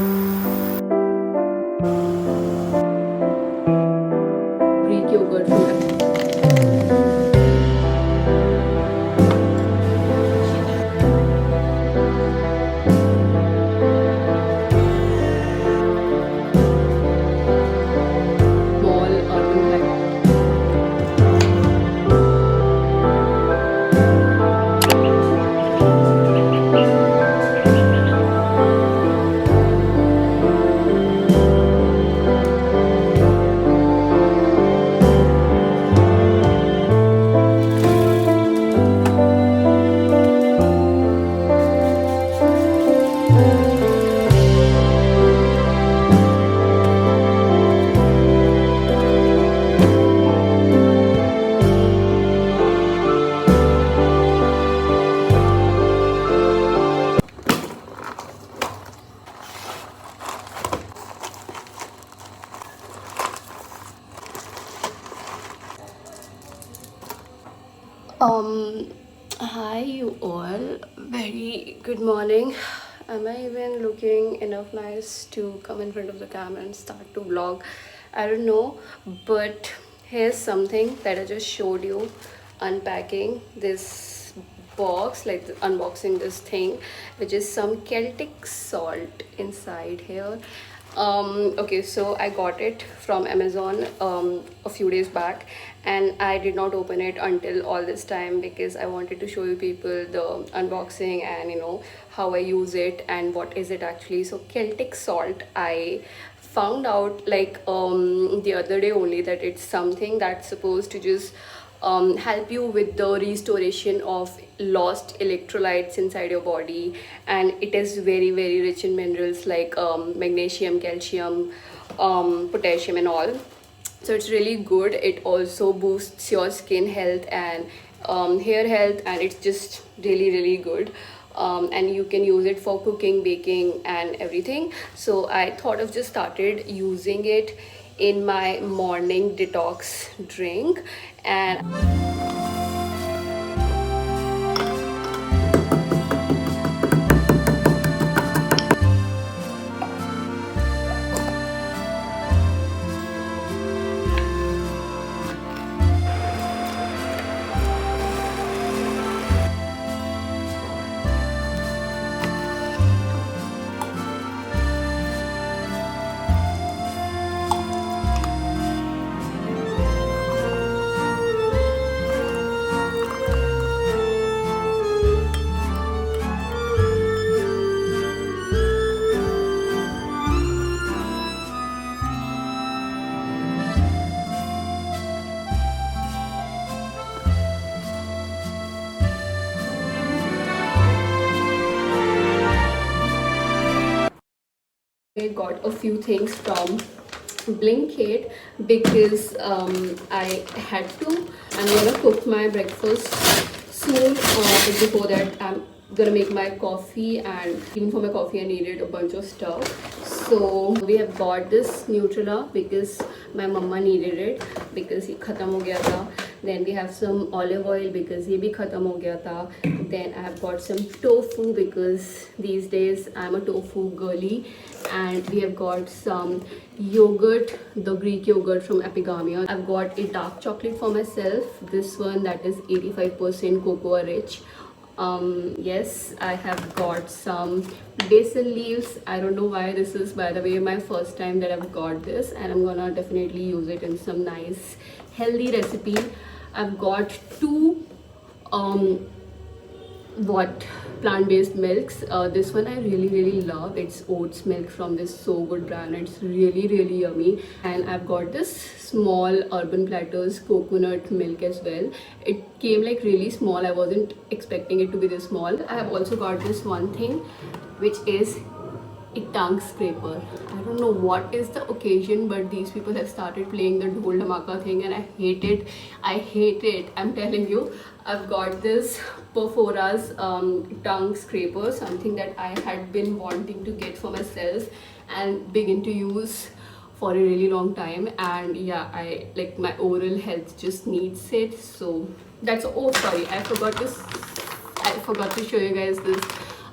Greek yogurt from small urban Um, Hi you all. Very good morning. Am I even looking enough nice to come in front of the camera and start to vlog? I don't know, but here's something that I just showed you. Unpacking this box, like unboxing this thing, which is some Celtic salt inside here. Okay, so I got it from Amazon a few days back, and I did not open it until all this time because I wanted to show you people the unboxing and how I use it and what is it actually. So Celtic salt, I found out like the other day only that it's something that's supposed to just help you with the restoration of lost electrolytes inside your body, and it is very very rich in minerals like magnesium, calcium, potassium and all. So it's really good. It also boosts your skin health and hair health, and it's just really really good. And you can use it for cooking, baking and everything. So I thought of just started using it in my morning detox drink. And I got a few things from Blinkit because I had to. I'm gonna cook my breakfast soon. But before that, I'm gonna make my coffee, and even for my coffee, I needed a bunch of stuff. So we have bought this Nutella because my mama needed it because it khatam ho gaya tha. Then we have some olive oil because ये भी ख़त्म हो गया था. Then I have got some tofu because these days I'm a tofu girly. And we have got some yogurt, the Greek yogurt from Epigamia. I've got a dark chocolate for myself, this one that is 85% cocoa rich. Yes, I have got some basil leaves. I don't know why this is, by the way, my first time that I've got this, and I'm gonna definitely use it in some nice healthy recipe. I've got two what plant-based milks. This one I really love. It's oats milk from this So Good brand. It's really yummy. And I've got this small Urban Platters coconut milk as well. It came like really small. I wasn't expecting it to be this small. I have also got this one thing, which is a tongue scraper. I don't know what is the occasion, but these people have started playing the Dhol Dhamaka thing, and I hate it. I hate it. I'm telling you. I've got this Perfora's tongue scraper, something that I had been wanting to get for myself and begin to use for a really long time. And yeah, I like my oral health just needs it. So that's, oh sorry, I forgot to show you guys this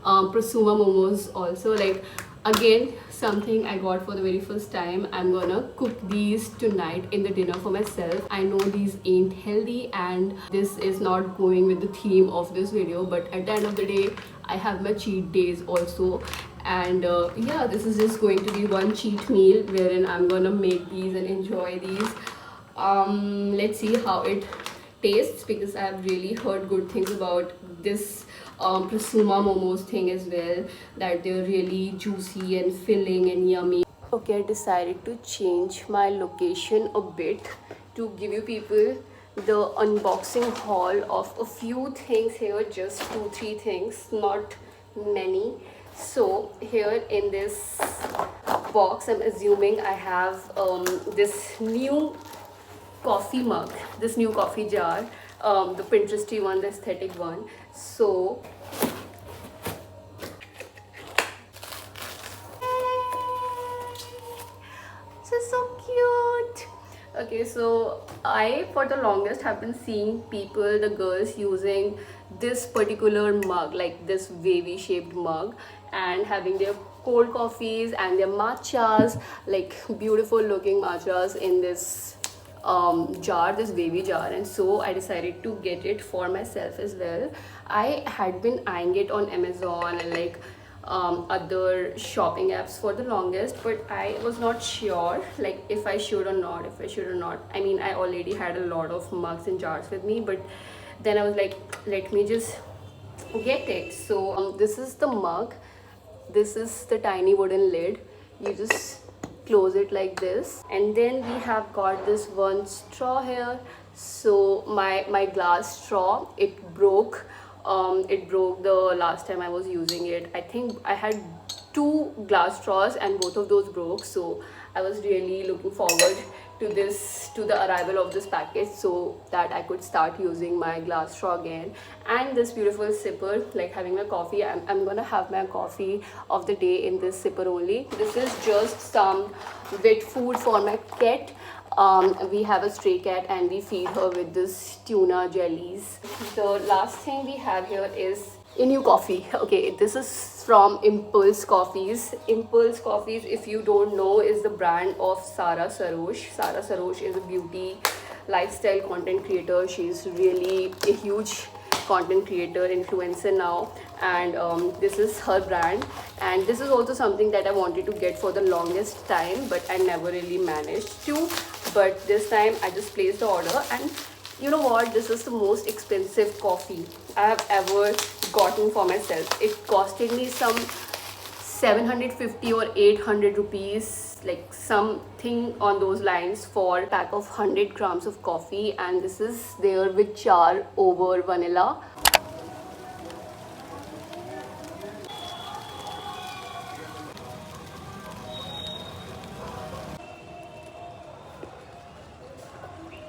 prosuma momos also. Like again, something I got for the very first time. I'm gonna cook these tonight in the dinner for myself. I know these ain't healthy and this is not going with the theme of this video, but at the end of the day I have my cheat days also. And yeah, this is just going to be one cheat meal wherein I'm gonna make these and enjoy these. Let's see how it tastes, because I've really heard good things about this prosuma momos thing as well, that they're really juicy and filling and yummy. Okay, I decided to change my location a bit to give you people the unboxing haul of a few things here, just 2-3 things, not many. So here in this box, I'm assuming I have this new coffee mug, this new coffee jar, the Pinteresty one, the aesthetic one. So this is so cute. Okay, so I for the longest have been seeing people, the girls, using this particular mug, like this wavy shaped mug, and having their cold coffees and their matchas, like beautiful looking matchas in this jar, this wavy jar. And so I decided to get it for myself as well. I had been eyeing it on Amazon and like other shopping apps for the longest, but I was not sure like if I should or not. I mean, I already had a lot of mugs and jars with me, but then I was like, let me just get it. So this is the mug, this is the tiny wooden lid. You just close it like this, and then we have got this one straw here. So my glass straw, it broke. It broke the last time I was using it. I think I had 2 glass straws and both of those broke. So I was really looking forward to the arrival of this package, so that I could start using my glass straw again. And this beautiful sipper, like having my coffee. I'm gonna have my coffee of the day in this sipper only. This is just some wet food for my cat. We have a stray cat and we feed her with this tuna jellies. The last thing we have here is a new coffee. Okay, this is from Impulse Coffees. Impulse Coffees, if you don't know, is the brand of Sara Sarosh. Sara Sarosh is a beauty lifestyle content creator. She's really a huge content creator, influencer now, and this is her brand. And this is also something that I wanted to get for the longest time, but I never really managed to. But this time I just placed the order, and you know what, this is the most expensive coffee I have ever gotten for myself. It costed me some 750 or 800 rupees, like something on those lines, for a pack of 100 grams of coffee. And this is there with char over vanilla.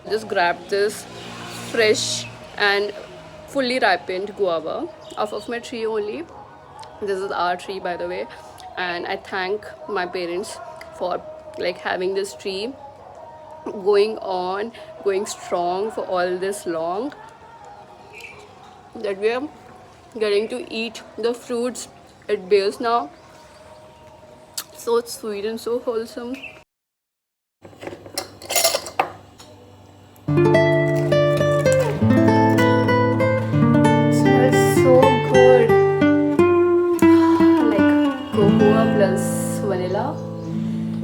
Just grabbed this fresh and fully ripened guava off of my tree only. This is our tree, by the way, and I thank my parents for like having this tree going strong for all this long, that we are getting to eat the fruits it bears now. So sweet and so wholesome. Plus vanilla,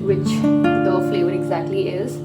which the flavor exactly is.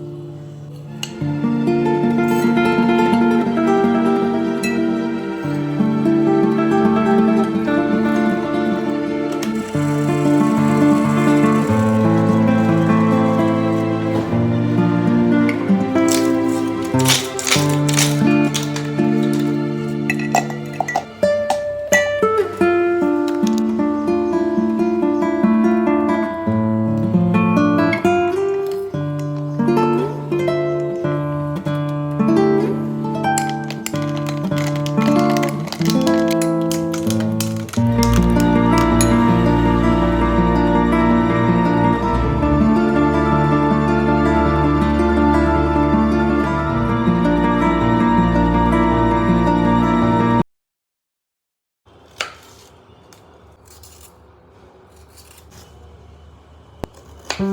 Just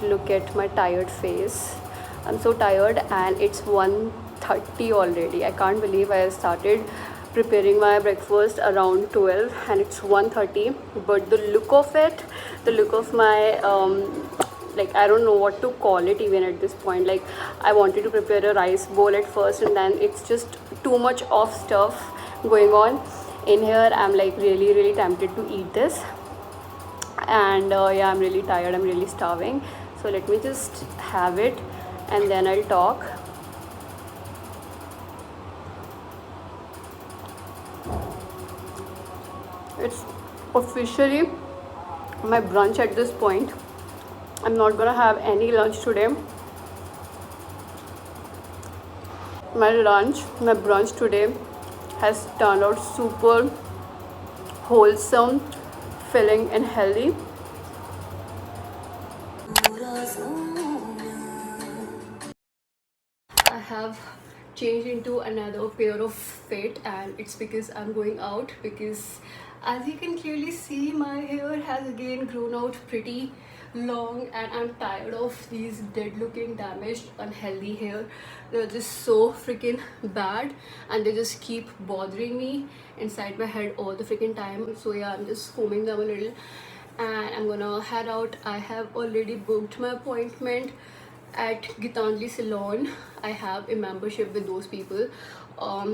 look at my tired face. I'm so tired and it's 1:30 already. I can't believe I started preparing my breakfast around 12 and it's 1:30. But the look of it, the look of my like, I don't know what to call it even at this point. Like, I wanted to prepare a rice bowl at first and then it's just too much of stuff going on in here. I'm like really tempted to eat this, and yeah, I'm really tired, I'm really starving, so let me just have it and then I'll talk. It's officially my brunch at this point. I'm not gonna have any lunch today. My brunch today has turned out super wholesome, filling and healthy. I have changed into another pair of fit, and it's because I'm going out, because as you can clearly see, my hair has again grown out pretty long and I'm tired of these dead looking, damaged, unhealthy hair. They're just so freaking bad and they just keep bothering me inside my head all the freaking time. So yeah, I'm just combing them a little and I'm gonna head out. I have already booked my appointment at Gitanjali Salon. I have a membership with those people.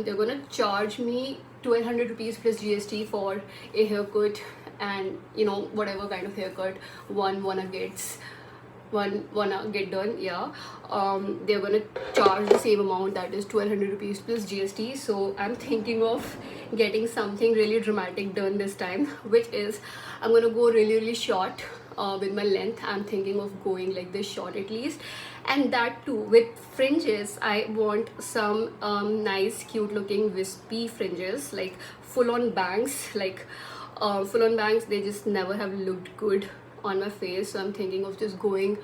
They're gonna charge me 1200 rupees plus GST for a haircut, and you know, whatever kind of haircut one wanna get done. Yeah, they're gonna charge the same amount, that is 1200 rupees plus GST. So I'm thinking of getting something really dramatic done this time, which is I'm gonna go really short with my length. I'm thinking of going like this short at least, and that too with fringes. I want some nice cute looking wispy fringes, like full on bangs, like full on bangs. They just never have looked good on my face, so I'm thinking of just going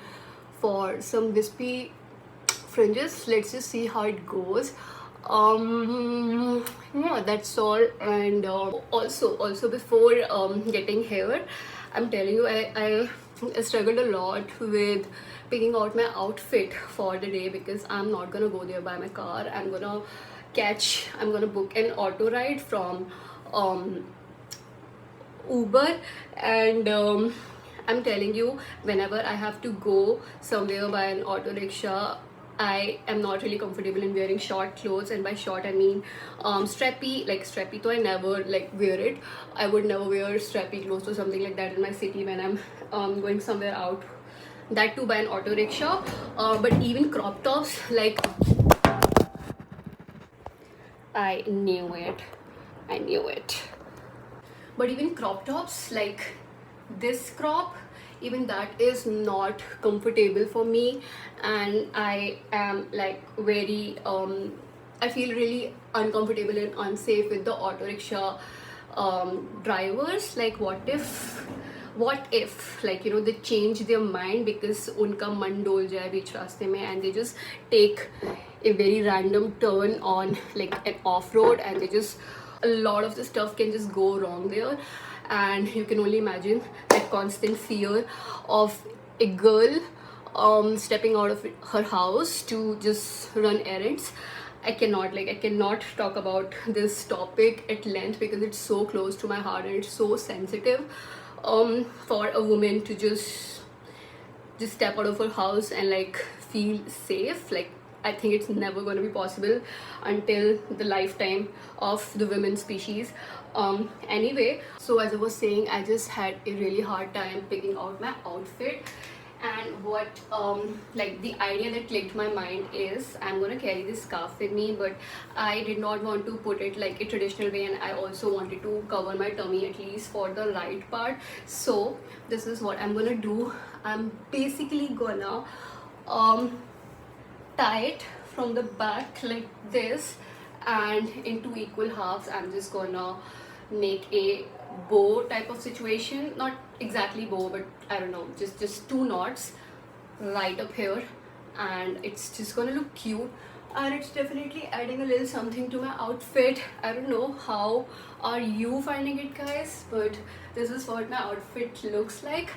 for some wispy fringes. Let's just see how it goes. Yeah, that's all. And also before getting here, I'm telling you, I struggled a lot with picking out my outfit for the day, because I'm not gonna go there by my car. I'm gonna book an auto ride from Uber, and I'm telling you, whenever I have to go somewhere by an auto rickshaw, I am not really comfortable in wearing short clothes, and by short I mean strappy. Like strappy, so I never like wear it. I would never wear strappy clothes or something like that in my city when I'm going somewhere out. That too by an auto rickshaw. But even crop tops, like, I knew it. I knew it. But even crop tops like this crop, even that is not comfortable for me, and I am like very I feel really uncomfortable and unsafe with the auto rickshaw drivers, like what if like they change their mind because उनका मन डोल जाए बीच रास्ते में and they just take a very random turn on like an off road, and they just a lot of the stuff can just go wrong there. And you can only imagine that constant fear of a girl stepping out of her house to just run errands. I cannot talk about this topic at length because it's so close to my heart and it's so sensitive for a woman to just step out of her house and like feel safe. Like, I think it's never going to be possible until the lifetime of the women species. Anyway, so as I was saying, I just had a really hard time picking out my outfit. And what like the idea that clicked my mind is I'm gonna carry this scarf with me, but I did not want to put it like a traditional way, and I also wanted to cover my tummy at least for the right part. So this is what I'm gonna do. I'm basically gonna tie it from the back like this, and into equal halves I'm just gonna make a bow type of situation. Not exactly bow, but I don't know, just two knots right up here, and it's just gonna look cute, and it's definitely adding a little something to my outfit. I don't know how are you finding it, guys, but this is what my outfit looks like.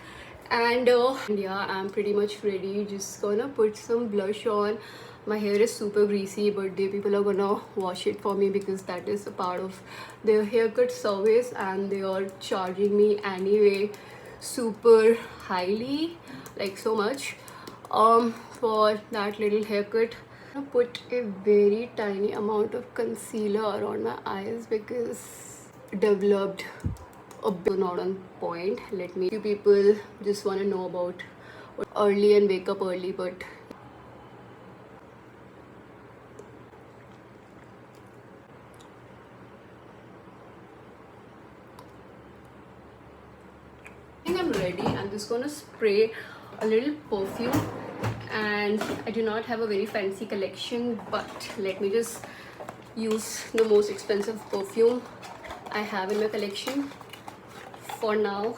And yeah, I'm pretty much ready. Just gonna put some blush on. My hair is super greasy, but the people are gonna wash it for me because that is a part of their haircut service, and they are charging me anyway super highly, like so much for that little haircut. I put a very tiny amount of concealer around my eyes because developed a bit not on point. Let me, few people just want to know about early and wake up early, but I think I'm ready. I'm just gonna spray a little perfume, and I do not have a very fancy collection, but let me just use the most expensive perfume I have in my collection for now.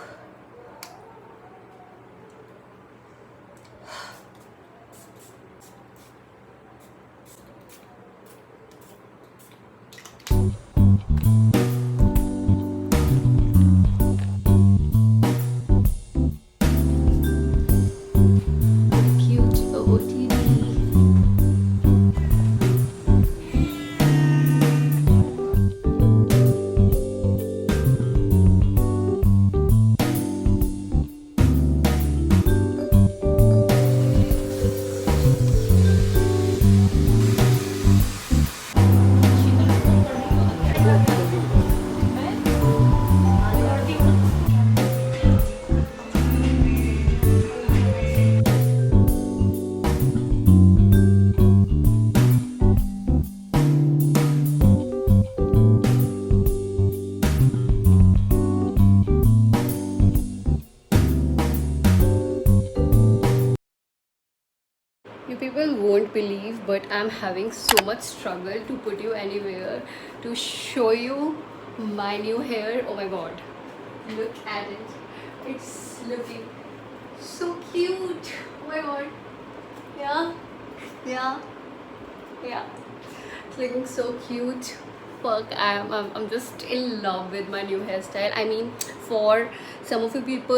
Cute OOTD. You people won't believe, but I'm having so much struggle to put you anywhere to show you my new hair. Oh my god, look at it. It's looking so cute. Oh my god. Yeah, yeah, yeah. It's looking so cute. Fuck, I'm just in love with my new hairstyle. I mean, for some of you people,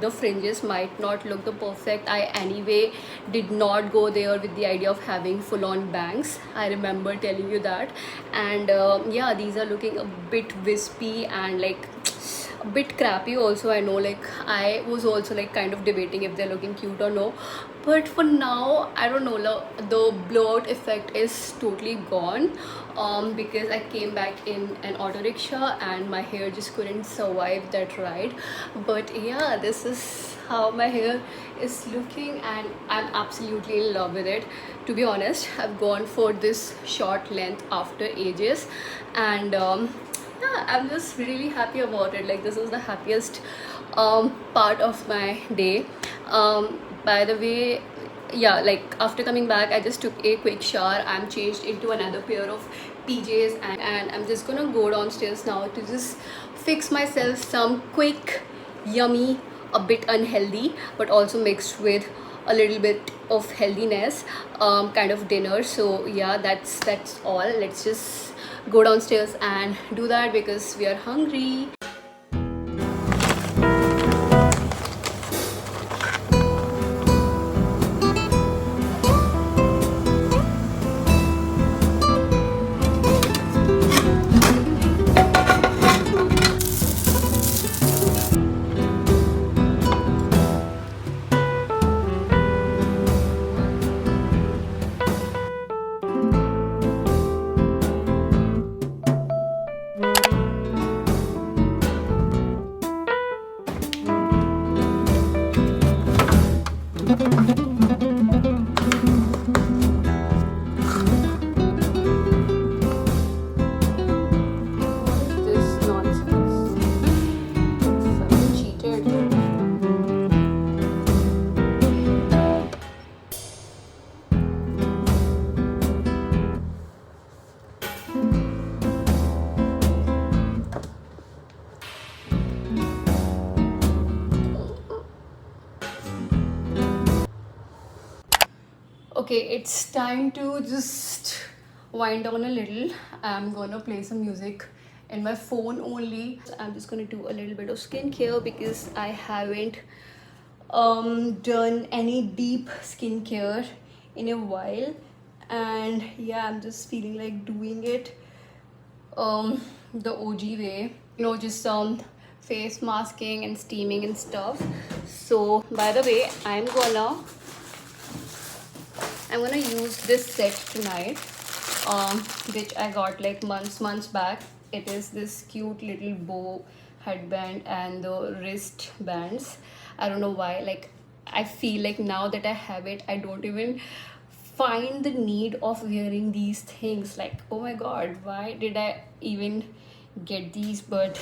the fringes might not look the perfect. I anyway did not go there with the idea of having full-on bangs. I remember telling you that. And yeah, these are looking a bit wispy and like a bit crappy also. I know, like I was also like kind of debating if they're looking cute or no, but for now I don't know, the blowout effect is totally gone because I came back in an auto rickshaw and my hair just couldn't survive that ride. But yeah, this is how my hair is looking, and I'm absolutely in love with it. To be honest, I've gone for this short length after ages, and yeah, I'm just really happy about it. Like, this is the happiest part of my day. By the way, yeah, like after coming back I just took a quick shower. I'm changed into another pair of PJs, and I'm just gonna go downstairs now to just fix myself some quick, yummy, a bit unhealthy, but also mixed with a little bit of healthiness, kind of dinner. So yeah, that's all. Let's just go downstairs and do that because we are hungry. This nonsense. Such a cheated. Okay, it's time to just wind down a little. I'm gonna play some music in my phone only. I'm just gonna do a little bit of skincare because I haven't done any deep skincare in a while, and yeah, I'm just feeling like doing it the OG way, just some face masking and steaming and stuff. So by the way, I'm gonna use this set tonight, which I got like months back. It is this cute little bow headband and the wrist bands. I don't know why. Like, I feel like now that I have it, I don't even find the need of wearing these things. Like, oh my god, why did I even get these? But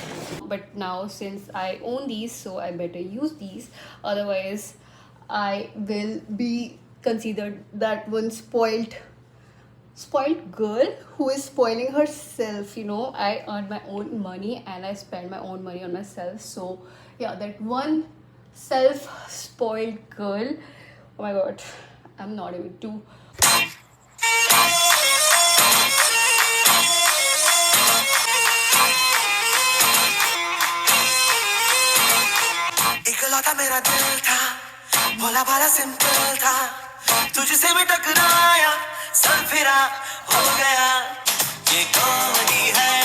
now since I own these, so I better use these. Otherwise, I will be considered that one spoiled girl who is spoiling herself. I earn my own money and I spend my own money on myself. So yeah, that one self spoiled girl. Oh my god, I'm not able to. इकलौता मेरा दिल था, भोला भाला simple था, तुझसे मैं टकराया, sir फिरा हो गया, ये कौन ही है